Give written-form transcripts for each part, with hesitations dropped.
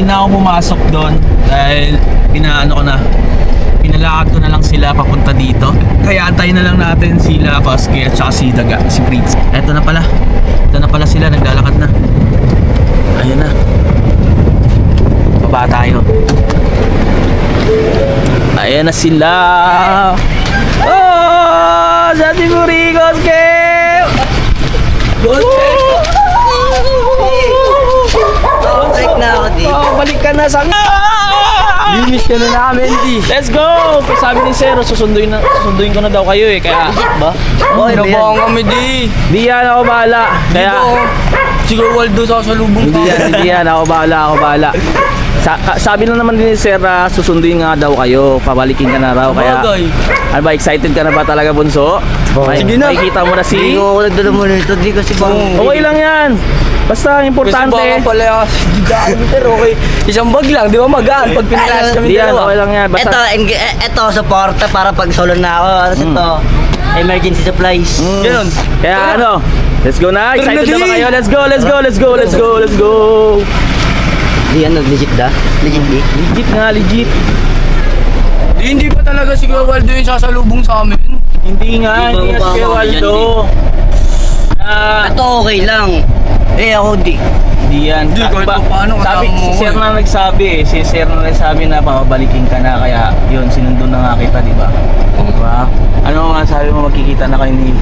hindi na ako pumasok doon dahil pinalakad ko na lang sila papunta dito. Kaya antayin na lang natin sila Koski at saka si Daga, si Prince. Ito na pala sila, naglalakad na. Ayun na. Baba tayo. Ayan na sila. Oh! Sati Muri, Koski! Check na ako di. Oh, balik ka na sa... Linis ka na namin di. Let's go! Sabi ni Zero, susunduin ko na daw kayo eh. Kaya... Ba? Oy, Nabahan kami di. Di yan, ako bahala. Kaya... Siguro Waldo sa salubong Hindi yan, ako bahala. Sabi lang naman din ni Sir, susunduin nga daw kayo. Pabalikin ka na raw. Kaya... Bagay. Ano ba, excited ka na ba talaga, Bunso? Sige na. Makikita mo na Hindi si... ko ako nagdala mo nito. Di kasi bang... Okay lang yan. Basta, Kasi importante. baka pala hindi daan pero okay. Isang bag lang, di ba magaan? Pag pinalas kami Di yan, dalawa. okay lang yan. Basta... Ito, suporta para pag solo na ako. Ano ito? Emergency supplies. Ganun. Kaya ano, let's go na. Excited na ba kayo? Let's go. Di ano, legit da? Legit di? Legit. Hindi pa talaga siguro Waldo yung sasalubong sa amin. Hindi nga Hindi ba si mababa Waldo. Ito okay lang. Eh ako di. Di yan. Di, kahit pa paano, Sabi, kasama mo si Sir ako na nagsabi eh. Si Sir na nagsabi na papabalikin ka na. Kaya yun, sinundo na nga kita, di ba? Diba? Ano nga sabi mo, magkikita na kayo ni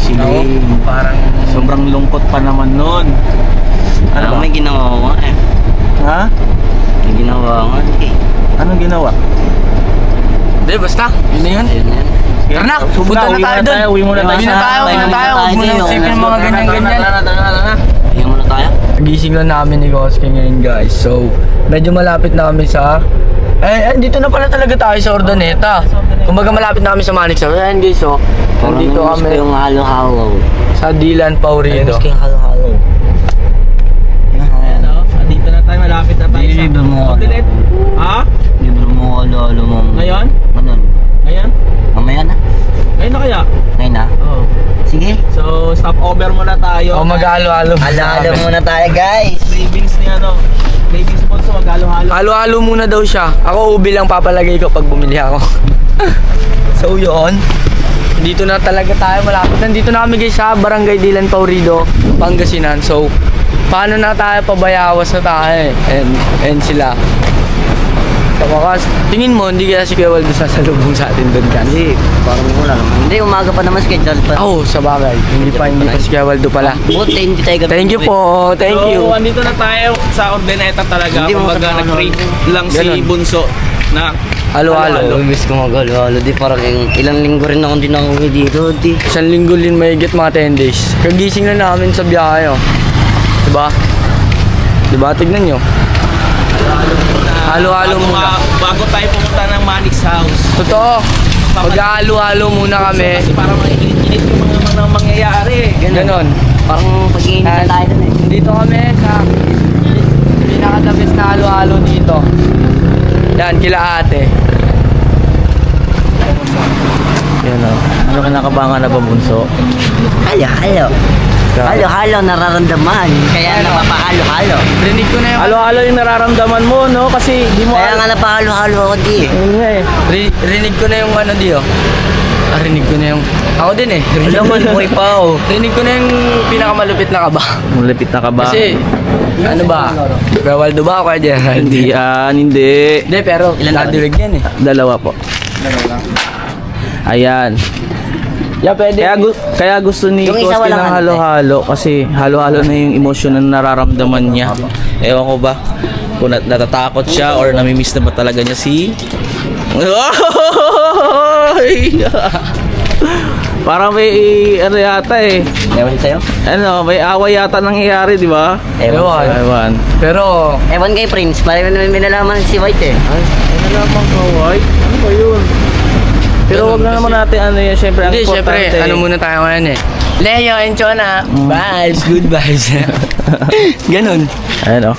Shilane. Parang Sobrang lungkot pa naman nun. Ano ba? May ginawa ko eh. Ha? May ginawa ko eh. Anong ginawa? Hindi, basta. Yun na yun. Ayun yan. Tara na, punta na tayo doon. Uwi muna tayo. Uwi na tayo. Huwag mo nang isipin mga ganyan-ganyan. Ayun muna tayo. Gising lang namin ni Koski ngayon guys. So, medyo malapit na kami sa... dito na pala talaga tayo sa Ordoneta. Kumbaga malapit na kami sa Manix. Ayan guys, so. Nandito Gusto kami yung halo-halo. sa Dilan Paurido. Gusto yung halo-halo. Ayan o. Dito na tayo. Malapit na tayo. Libre mo ako. Outlet. Ha? Libre mo halo-halo mo. Ngayon? Ganun. Ngayon? Mamaya na. Ayun na kaya? Ngayon na. Oo. Sige. So, stop over muna tayo. O mag-halo-halo. Halo-halo muna tayo guys. Cravings ni ano. Cravings po sa maghalo-halo. Halo-halo muna daw siya. Ako ubi lang papalagay ko pag bumili ako. So yun. Dito na talaga tayo malapit. Nandito na kami guys sa Barangay Dilan Paurido, Pangasinan. So paano na tayo, pabayawas na tayo eh. And sila. Sa wakas, tingin mo hindi kaya si Kuya Waldo sasalubong sa atin doon kasi. Parang wala naman. Hindi, umaga pa naman schedule pa. Oh, sa bagay. Hindi pa si Kuya Waldo pala. Buti hindi tayo gabi. Thank you po. Thank you. So, andito na tayo sa Ordineta talaga. Hindi mo Kumbaga, sa nag-crave lang si Ganun. Bunso na Halo-halo. Miss ko mag-halo-halo. Di parang ilang linggo rin ako din ako dito. Di. Isang linggo din mahigit mga 10 days. Kagising na namin sa biyahe, oh. Diba? Diba? Tignan nyo. Halo-halo muna. Bago tayo pumunta ng Manix House. Totoo. Mag-halo-halo muna kami. Kasi para mainit-init yung mga mangyayari. Ganon. Parang pag-iinit na tayo dun eh. Dito kami sa pinaka-the na halo-halo dito. Yan, kila ate. Yan o. Ano ka nakabangan na ba, Bunso? Halo-halo. Halo-halo nararamdaman. Kaya napapahalo-halo. Rinig ko na yung... Halo-halo yung nararamdaman mo, no? Kasi di mo Kaya nga napahalo-halo ako di. Ayun nga eh. Rinig ko na yung ano di, oh. Rinig ko na yung... Ako din eh. Alam mo, buhay pa oh. Rinig ko na yung pinakamalupit na kaba. Malapit na ka ba? Kasi, ano ba? Kuya Waldo ba o Kuya Gerald? Hindi yan, hindi. Hindi, pero nadilig yan eh. Dalawa po. Ayan. Yeah, pwede. Kaya gusto ni Yung isa Koski walang ng ano, halo-halo kasi halo-halo na yung emosyon na nararamdaman niya. Ewan ko ba kung natatakot siya or namimiss na ba talaga niya si... Parang may ano yata eh. Ewan sa'yo? Ano, may away yata nangyayari, di ba? Ewan. Ewan. Pero, Ewan kay Prince. Parang may nalaman si White eh. Ano naman kaway? Ano ba yun? Pero wag na naman natin ano yun, syempre ang hindi, syempre, importante. ano muna tayo ngayon eh. Leo and Chona, vibes, good vibes. Ganon. Ayan o.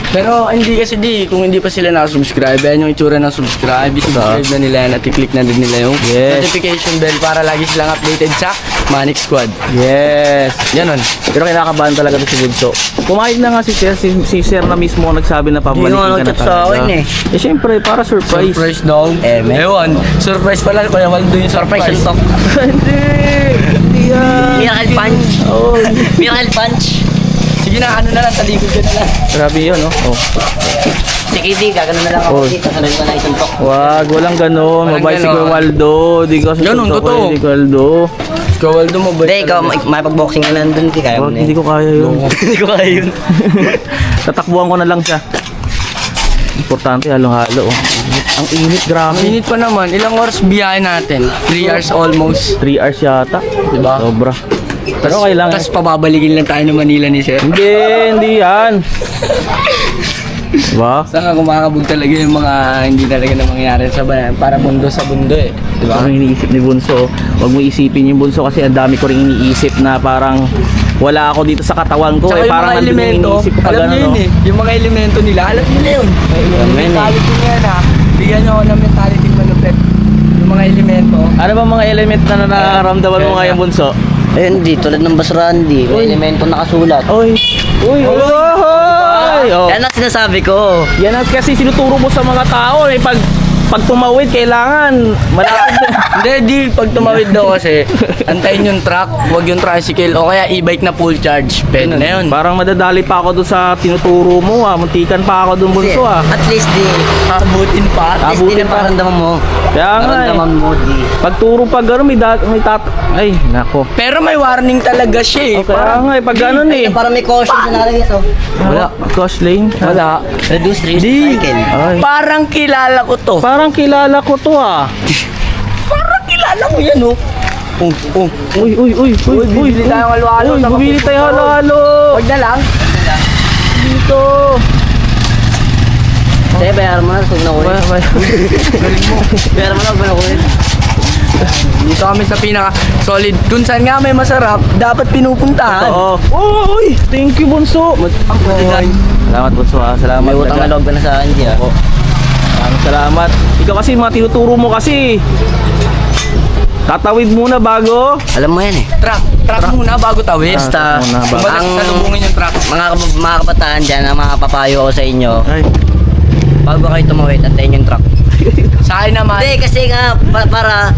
Pero hindi kasi kung hindi pa sila nakasubscribe, yan yung itsura ng subscribe. I-subscribe na nila yan at i-click na din nila yung Yes. notification bell para lagi silang updated sa Manic Squad. Yes. Ganon. Pero kinakabahan talaga to si Bunso. Kumain na nga si Sir, si Sir na mismo ang nagsabi na pabalikin Hindi ka nga na nag-chat sa akin eh. Eh syempre, para surprise. Surprise daw. Ewan. Surprise pala. Kaya wala doon yung surprise. Suntok. Hindi. Hindi yan. Miracle punch. Oh. Miracle punch. Sige na, ano na lang, talikod ka na lang. Grabe yun, no? Oh. Si Kitty, gagano na lang ako Oh. dito. Sabi ko na isuntok. Wag, walang ganon. Walang Mabay si ganon. Kuya Waldo. Di ko Ganon, susuntok totoo. ko si Kuya Waldo. Kawaldo mo ba? Hindi, ikaw, may pag-boxing ka na nandun. Hindi kaya mo Wag, na hindi ko kaya yun. Hindi ko kaya yun. Tatakbuhan ko na lang siya. Importante, halong-halo. Oh. Ang init, grabe. Minute pa naman. Ilang oras biyahe natin? 3 hours almost. 3 hours yata. Diba? Sobra. Pero okay lang. Tapos pababalikin lang tayo ng Manila ni Sir. Hindi yan. Diba? Saan nga kumakabog talaga yung mga hindi talaga na mangyayari sa bayan. Para bundo sa bundo eh. Diba? Ang iniisip ni Bunso. Huwag mo isipin yung Bunso kasi ang dami ko rin iniisip na parang wala ako dito sa katawan ko. Tsaka Eh, yung parang mga nandun yung elemento, iniisip ko pag alam ano, nyo yun no? eh. Yung mga elemento nila, alam nila yun. Yung Amen, eh. mentality nyo yan ha. Bigyan nyo ako ng mentality malupit. Yung mga elemento. Ano ba mga element na nararamdaman mo ngayon, Bunso? Ayun, di, tulad ng Basrandi. May elemento nakasulat. Oy! Uy! Oy! Oh. Yan ang sinasabi ko. Yan ang kasi sinuturo mo sa mga tao. Eh, pag tumawid, kailangan malapit na. Hindi, di. Pag tumawid daw kasi, antayin yung truck, wag yung tricycle, o kaya e-bike na full charge. Pwede na yun. Parang madadali pa ako doon sa tinuturo mo ah. Muntikan pa ako doon, Bunso ah. At least di. Abutin pa. At least di Abutin na pa. paramdaman mo. Kaya nga eh. Paramdaman mo di. Pagturo pag gano'n, may Ay, nako. Pero may warning talaga siya eh. Kaya nga eh, pag gano'n eh. Parang may caution sa nakalagay ito. Wala. Cost lane? Wala. Reduce risk Di. cycle. Ay. Parang kilala ko to. Parang kilala ko to ah. Parang kilala mo yan oh. Uy. bibili tayong halo-halo Uy, sa bumili tayo halo-halo. Wag na lang. Dito. Sige, bayaran mo na. Huwag na kunin. Bayaran mo na. Huwag na kunin. Dito kami sa pinaka solid. Kung saan nga may masarap, dapat pinupuntahan. Oo. Uy, thank you, Bunso. Salamat, Bunso ah. Salamat. May utang na talaga. loob ka na sa akin, Gia. Maraming salamat. Ikaw kasi mga tinuturo mo kasi. Tatawid muna bago. Alam mo yan eh. Truck muna bago tawid. Basta, muna ba? Kumbaga salubungin yung truck. mga kabataan dyan, ang mga papayo ko sa inyo, Ay. bago kayo tumawid, antayin yung truck. Sa akin naman. Hindi, kasi nga, para,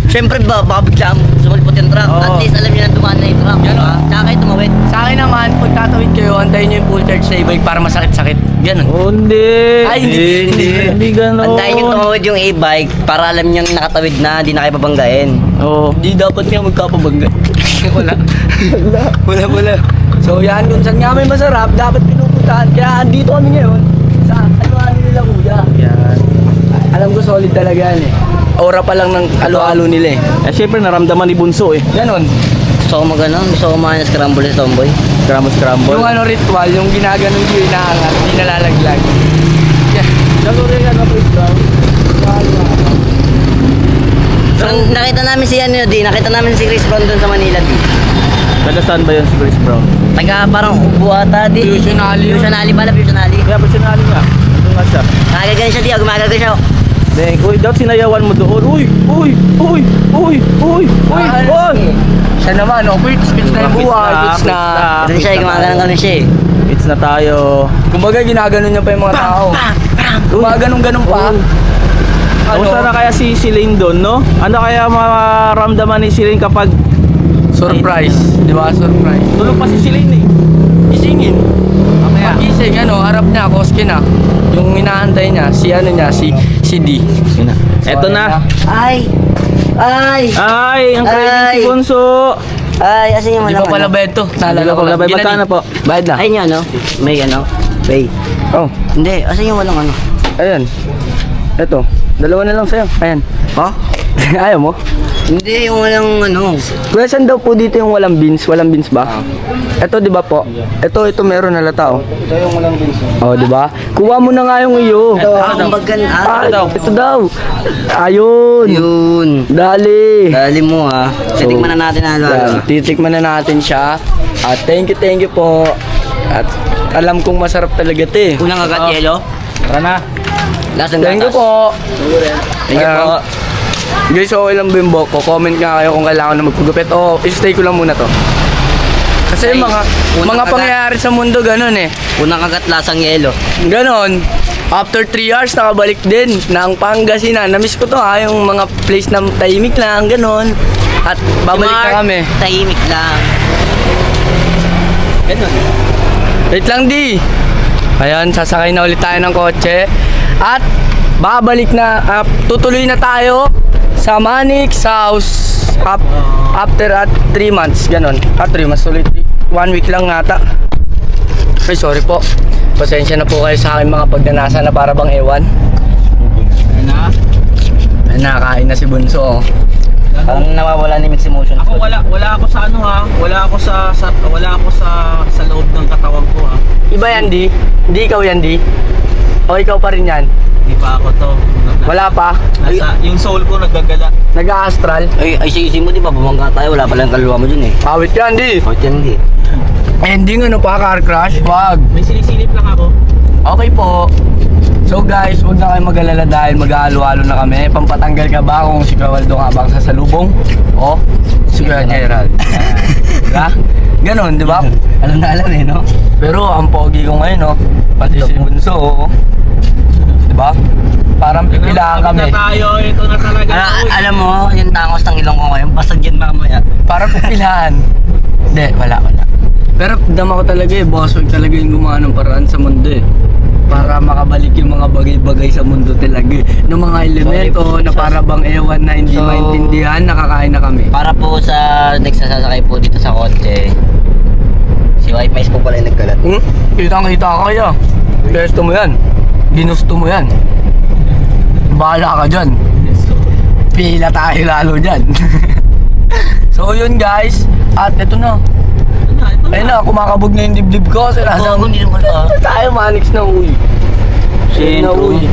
syempre ba, baka bigla sumulpot yung truck. Oo. At least alam nyo na dumaan na yung truck. Yan, Diba? oh. Tsaka kayo tumawid. Sa akin naman, pag tatawid kayo, antayin nyo yung full charge sa e-bike para masakit-sakit. Ganun. Oh, hindi. Ay, hindi. Hindi gano'n. Antayin yung tumawid yung e-bike para alam nyo nakatawid na, hindi na kayo babanggain. Oo. Di dapat nga magkapabangga. Wala. So yan, kung saan nga may masarap, dapat pinupuntahan. Kaya andito kami ngayon sa ano nila kuya. Yan. Alam ko solid talaga yan eh. Aura pa lang ng alo-alo nila eh. Eh, syempre naramdaman ni Bunso eh. Ganon. Gusto ko gusto ko mga scramble sa tomboy. Scramble. Yung ano ritual, yung ginaganon yung inaangat, hindi nalalaglag. Yeah. Lalo rin ano, Chris Brown. So, nakita namin si ano, di. Nakita namin si Chris Brown doon sa Manila, di. Taga saan ba yun si Chris Brown? Taga parang ubo ata, di. Fusionali yun. Fusionali pala, fusionali. Kaya personally nga. Ito nga siya. Nakagagan siya, di. Gumagaga siya. Deng, uy, dapat sinayawan mo doon. Uy. Siya naman, oh, quits na yung buhay, quits na. Ito siya, gumaganon siya eh. It's na tayo. Kumbaga, ginaganon niya pa yung mga tao. Gumaganon-ganon pa. Kumusta na kaya si Lane doon, no? Ano kaya maramdaman ni Lane kapag Surprise. Di ba? Surprise. tulog pa si Lane eh? Isingin. Mamaya. Pagising, ano, harap niya, koske na. Yung inaantay niya, si D. Sina. Eto na. Ay! Ay, ang credit si Ay. Bunso. Ay, asan yung Di walang pa pala bayad to. Naalala ko lang. Magkano po? Bayad na. Ayun yung ano, may ano, pay. Oh, Hindi, asan yung walang ano? ayan. Ito. Dalawa na lang sa'yo. Ayan. Ha? Ayaw mo? Hindi, yung walang ano. Kuya, saan daw po dito yung walang beans? Walang beans ba? Ito, di ba po? Ito meron na lata, oh. Ito yung walang beans. Oh, di ba? Kuha mo na nga yung iyo. Kumbagan, Ito daw. Ayun. Yun. Dali. Dali mo ha. Titikman na natin Yan, ano. titikman na natin siya. At thank you po. At alam kong masarap talaga ito eh. Unang agad yelo. Tara na. Lasang Thank you gatas. po. Thank you po. Guys, okay lang ba yung buhok ko? Comment nga kayo kung kailangan na magpagupit o stay ko lang muna to. Kasi Ay, mga unang agad. pangyayari sa mundo ganun eh. Unang agad lasang yelo. Ganon. After 3 hours, nakabalik din ng Pangasinan. Namiss ko to ha, yung mga place na tahimik lang, ganon. At babalik na kami. Tahimik lang. Ganun. Wait lang di. Ayan, sasakay na ulit tayo ng kotse. At babalik na, tutuloy na tayo sa Manix House. After 3 months, ganon. 3 months ulit. 1 week lang ngata. Ay, sorry po. Pasensya na po kayo sa aking mga pagnanasa na para bang ewan. Ayun na. Ay, nakakain na si Bunso. Oh. Parang nawawala ni mixed emotions. Ako wala ako sa ano ha. Wala ako sa loob ng katawan ko ha. Iba yan, Di? Di ikaw yan, Di? O ikaw pa rin yan? Hindi pa ako to. Wala pa? Yung soul ko naggagala. Nag-a-astral? Ay, isi mo di ba? Bumangga tayo. Wala palang kaluluwa mo dun eh. Awit yan, Di? O, yan di. Ending ano pa, car crash? Wag. May sinisilip lang ako. Okay po. So guys, huwag na kayo mag-alala dahil mag-aalalo na kami. Pampatanggal ka ba kung si Kuya Waldo nga bang sasalubong? O, si Kuya Gerald. Diba? Ganon, di ba? Alam na alam eh, no? Pero ang pogi ko ngayon, no? Pati si Bunso, oh. Di ba? Parang pipilahan kami. Na tayo, ito na talaga. Alam mo, yung tangos ng ilong ko ngayon, basag yan mamaya. Parang pipilahan. Hindi, wala. Pero dama ko talaga eh, boss, huwag talaga yung gumawa ng paraan sa mundo eh. Para makabalik yung mga bagay-bagay sa mundo talaga eh. Ng mga elemento na para bang ewan na hindi So, maintindihan, nakakain na kami. Para po sa next na sasakay po dito sa kotse, si White Mice po pala yung nagkalat. Kitang-kita ka kaya. Gusto mo yan. Ginusto mo yan. Bahala ka dyan. Pila tayo lalo dyan. So yun guys. At ito na. Ayun na, kumakabog na yung dibdib ko. So nasa hindi naman tayo Manix na uwi. Siyempre. Na uwi.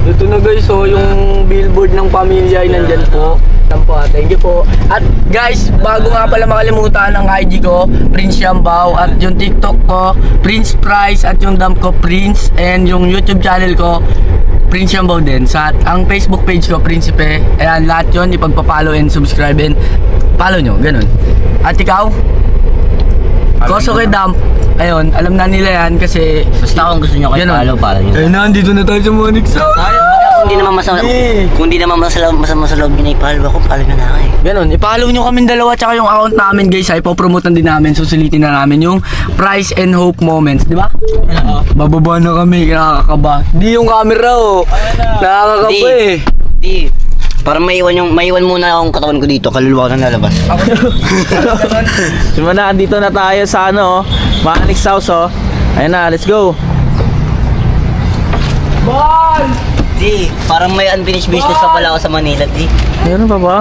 Ito na guys, so yung billboard ng pamilya ay nandyan po. Thank you po. At guys, bago nga pala makalimutan ang IG ko, Prince Yambao, at yung TikTok ko, Prince Price, at yung dump ko, Prince, and yung YouTube channel ko, Prince Yambao din. Sa ang Facebook page ko, Prinsipe. Ayan, lahat yun, ipagpa-follow and subscribe and follow nyo, ganun. At ikaw? Koso kay Dump. Ayun, alam na nila yan kasi Basta kung gusto nyo kayo Ganun. follow nyo. ayun na, andito na tayo sa Manix. Kung di naman masama sa loob nyo na ipalo ako, follow nyo na ako eh. Ganun, ipollow nyo kami dalawa tsaka yung account namin guys, ay ipopromotan din namin, susulitin na namin yung Price and Hope Moments, di ba? Bababa na kami, nakakaba. Di yung camera oh. Nakakaba eh. Di. Para maiwan muna akong katawan ko dito, kaluluwa ko na lalabas. Simula, andito na tayo sa ano, Manix House oh. Ayun na, let's go. Ball! Di, parang may unfinished business pa pala ako sa Manila, di. Meron pa ba?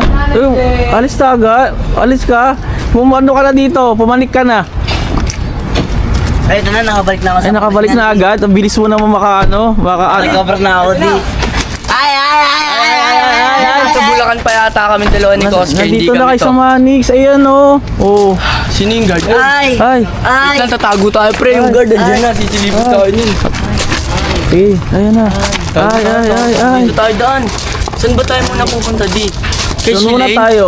Alis ka agad. Alis ka. Pumano ka na dito. Pumanik ka na. Ay, ito na, nakabalik na ako sa Ay, nakabalik na agad. Ang bilis mo naman Recover na ako, di. Ay! Sa Bulacan pa yata kami dalawa ni Koske, hindi Nandito na kami kayo to. sa Manix. Ayan oh. Oh. Sino yung guard? Ay! Ay. Ay! Wait lang, tatago tayo pre, yung guard andyan na, sisilipin tayo nun. Eh, ayan na. Ay. Dito tayo daan. Saan ba tayo muna pupunta di? Kay Doon muna Shilane? tayo.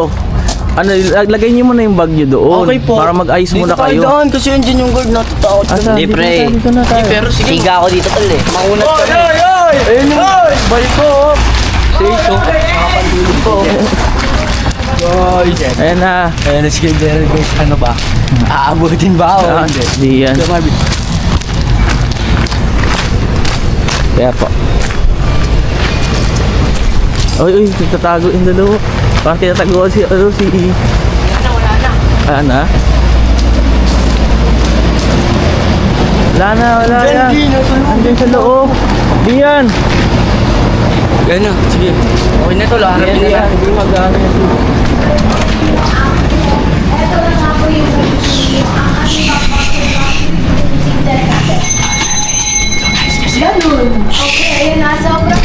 Ano, lagay niyo muna yung bag niyo doon. Okay po. Para mag-ayos muna Dito tayo kayo. daan kasi andyan yung guard, natatakot kami. Asa? Hindi, pre. Dito na tayo. Pero sige. Higa ako dito, tol eh. Maunat Oy! kami. Ayun yung balik ko oh. Safe oh. Nakapandulog ko oh. Guys. Ayan na. Ayun na si Gerald guys, ano ba? Aabutin ba ako? Ah, di yan. Kaya po. Uy, tatago yung dalawa. Parang tinatago si Wala na. Wala na? Wala yan. Andiyan sa loob. Di yan. Yan na, sige. Okay na to, laharap na yan. Hindi mag-ano yan. Ito na nga po yung ganun. Okay, ayun na. Sobrang.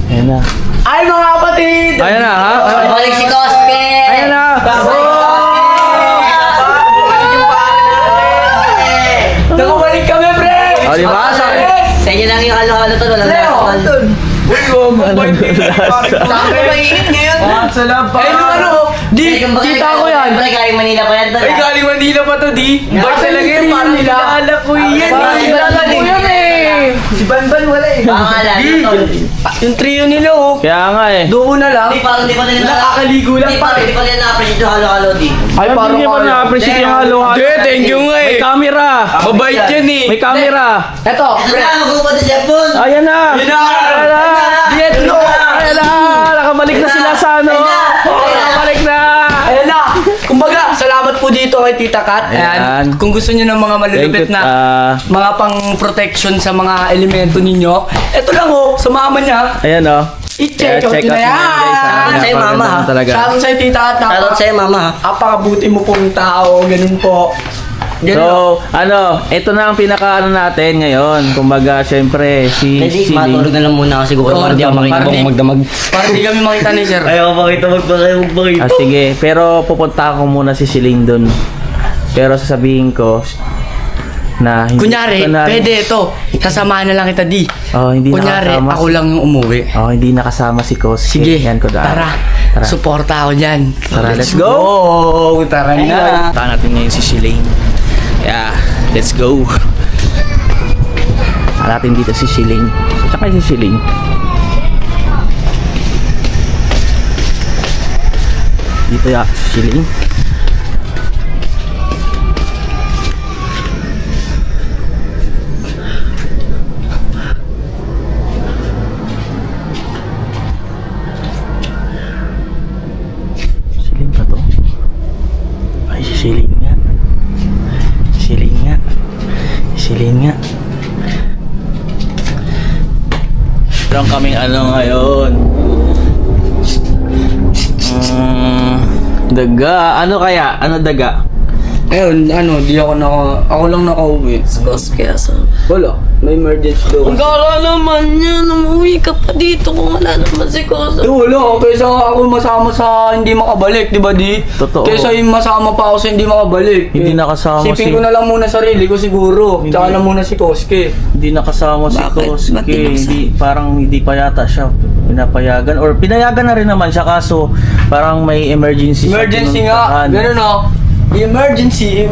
Ayan na. Ay mga kapatid! Ayan na ha? Balik si Koske! Ayan na! lang yung halo-halo to. Walang lasa tol. Uy, Saan ko mainit ngayon? sa lab pa. Ay, nung ano, di, kita ko yan. Siyempre, galing Manila pa yan tol. Ay, galing Manila pa to, di. Bait talaga yun, parang kilala ko yan. Parang kilala ko yan Si Banban wala eh. Pangalan yun tol. Yung trio nila oh. Kaya nga eh. Doon na lang. Di parang di pa nila Nakakaligo lang, Di parang pare. di pa nila na-appreciate yung halo-halo di. Ay, Parang hindi pa kaya. na-appreciate yung halo-halo. Hindi, thank you nga eh. May camera. Mabait yan eh. May camera. Eto, Ito na, magbubuhat na siya po. Ayan na. Yun na. Ayan na. Dietro. Ayan na. Nakabalik na sila sa ano. Nakabalik na. Ayan na. Kumbaga, salamat po dito kay Tita Kat. Ayan. Kung gusto niyo ng mga malulupit Thank you, na mga pang protection sa mga elemento ninyo, eto lang oh, sa mama niya. Ayan o. I-check out check nyo na out nyo yan. guys. Shoutout sa'yo, mama, ha? Talaga. Shoutout sa'yo, Tita Kat. Shoutout sa'yo, mama, ha? Apakabuti mo pong tao. Ganun po. Ganun. So, ito na ang pinaka natin ngayon. Kumbaga, syempre, si Hindi, Siling. matulog na lang muna kasi siguro para di ako makita Para di- kung magdamag. Para di kami makita ni Sir. Ayaw makita magpakita. Ah, sige. Pero pupunta ko muna si Siling dun. Pero sasabihin ko na hindi Kunyari, ko na- pwede ito. Sasamahan na lang kita, di. Oh, hindi Kunyari, nakasama. ako lang yung umuwi. Oh, hindi nakasama si Koski. Sige, Yan ko daan. tara. Tara. Suporta ako dyan. Tara, let's go! Tara na. Punta natin ngayon si Siling. Yeah, let's go. Hanapin dito si Siling. Tsaka si Siling. Dito ya, si Siling. Siling pa to. Ay, si Siling nga. Siling nga. Siling nga. Meron kaming ano ngayon. Daga. Ano kaya? Ano daga? Ayun, di ako lang nakauwi. Kaya sa... Wala, may emergency daw. Ang kala naman niya, umuwi ka pa dito kung wala naman si Kosa. Wala, kaysa ako masama sa hindi makabalik, di ba di? Totoo. Kaysa yung masama pa ako sa hindi makabalik. Hindi nakasama Sipin si- ko na lang muna sarili ko siguro. Hindi. Tsaka lang muna si Koske. Hindi nakasama si Bakit? Koski. Ba't di nakasama? Hindi, parang hindi pa yata siya pinapayagan. Or pinayagan na rin naman siya kaso parang may emergency siya Emergency nga. pinuntahan. Ganun o. Emergency.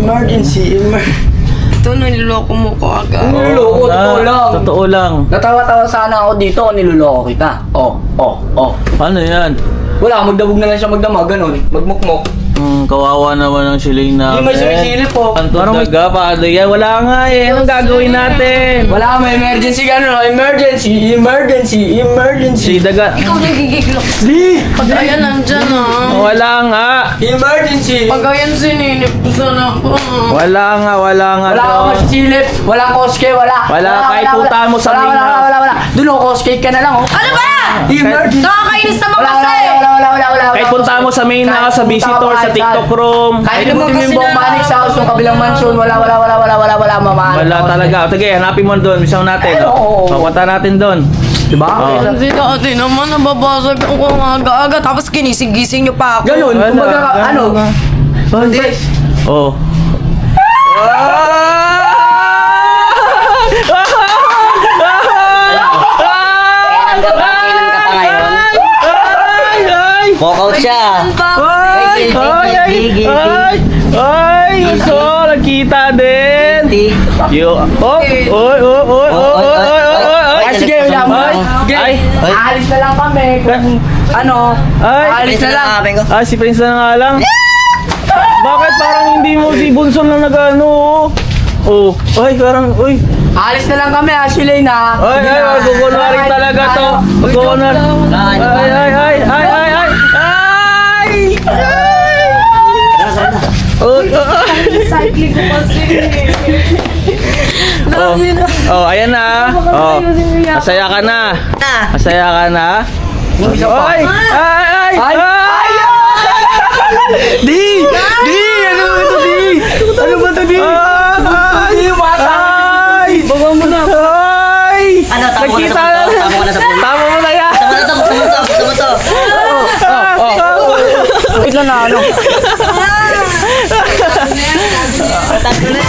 Ito, niloloko mo ko agad. Oo. Niloloko, totoo lang. Totoo lang. Natawa-tawa sana ako dito kung niloloko kita. Oh. Ano yan? Wala, magdabog na lang siya magdamag, ganun. Magmukmok. Kawawa naman ang Siling na. Hindi may sumisilip po. Parang daga, paano yan? Wala nga eh. Anong gagawin natin? Wala, may emergency ganun. Emergency. Si daga. Ikaw nagigiglo. Di! Pag ayan nandyan ah. Wala nga. Emergency. Pag ayan sininip ko sana ako. Wala nga. Wala akong masisilip. Wala Koske, wala. Wala, kahit puntahan mo sa main wala, house. wala. Doon o, Koske ka na lang oh. Ano ba? Emergency. Nakakainis naman Wala. Kahit punta mo sa main house, sa visitor, sa TikTok room. Kahit Pwede mo naman kasi yung buong na- Manix House, yung kabilang mansion, wala, mamahan. Wala talaga. Sige, hanapin mo doon. Misang natin. Oo. Papunta natin doon. Diba? Oo. Kasi dati naman nababasag ako ng aga-aga tapos ginising-gising niyo pa ako. Ganun, Wala, kumbaga, ganun ano? nga. Hindi. Oh. Kailan ka pa ngayon? Walk out siya. Ay, gusto, nakita din. Yo, Ay, sige, wala mo. Sige, Ay. aalis na lang kami. Kung ano, aalis na lang. Ay, si Prince na nga lang. Bakit parang hindi mo si Bunson na nag-ano? Oh, ay, parang, uy. Aalis na lang kami, Ashley na. Ay, ay, magkukunwari talaga to. Magkukunwari. Ay, ay, ay, ay, ay, ay, ay! Cycling ko kasi. Oh, ayan na. Oh, masaya ka na. Masaya ka na. Ay, ay, ay, ay! Di! Ano ba ito, Di? Ano ba ito, Di? Ay! Ay! Baga mo na. Ay! Ano, tama mo na Nakita sa punto. Tama mo na sa punto. Tama mo na yan. Tama na to. Wait lang na, ano? Tatlo na